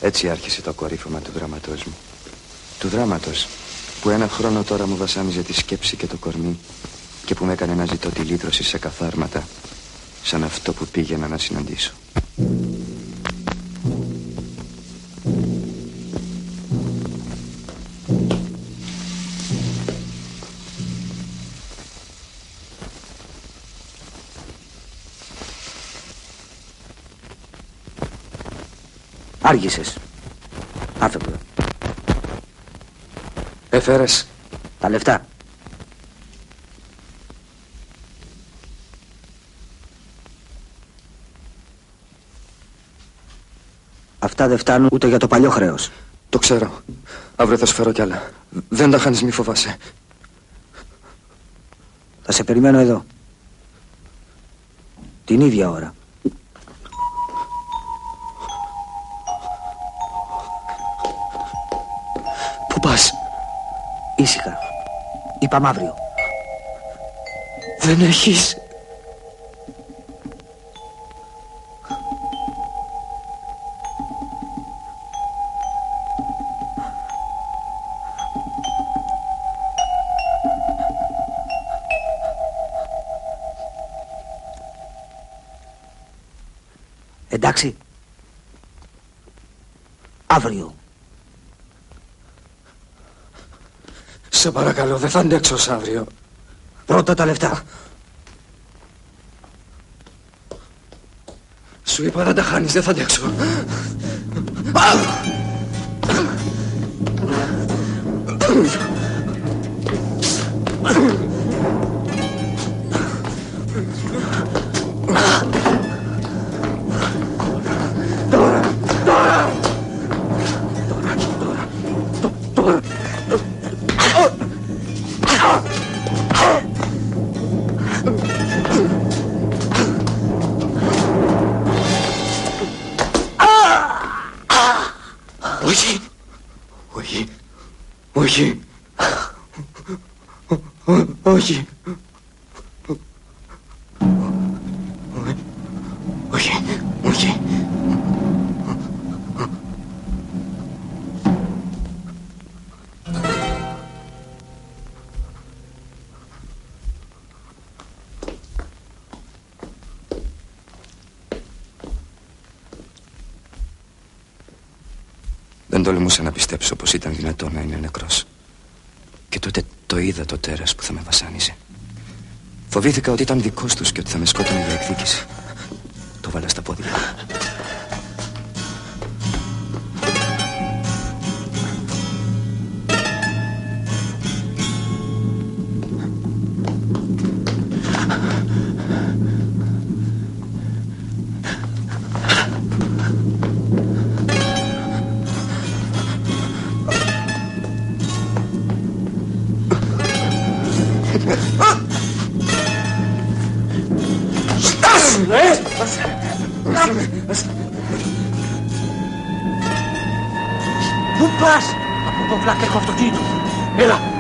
Έτσι άρχισε το κορύφωμα του δράματός μου. Του δράματος που ένα χρόνο τώρα μου βασάνιζε τη σκέψη και το κορμί και που με έκανε να ζητώ τη λύτρωση σε καθάρματα σαν αυτό που πήγαινα να συναντήσω. Άργησες. Άρθε που εδώ. Έφερες τα λεφτά. Αυτά δεν φτάνουν ούτε για το παλιό χρέος. Το ξέρω. Αύριο θα σου φέρω κι άλλα. Δεν τα χάνεις, μη φοβάσαι. Θα σε περιμένω εδώ. Την ίδια ώρα. Πού πας? Ήσυχα. Είπαμε αύριο. Δεν έχεις... Εντάξει. Αύριο. Σε παρακαλώ, δεν θα αντέξω σ' αύριο. Πρώτα τα λεφτά. Σου είπα δεν τα χάνεις, δεν θα αντέξω. Όχι. Όχι. Όχι. Όχι. Όχι. Όχι. Δεν τολμούσα να πιστέψω πως ήταν δυνατό να είναι νεκρός. Και τότε το είδα το τέρας που θα με βασάνιζε. Φοβήθηκα ότι ήταν δικός τους και ότι θα με σκότωνε για εκδίκηση. Το βάλα στα πόδια. Πού πας? Από το βλάκερκο αυτοκίνητο. Έλα.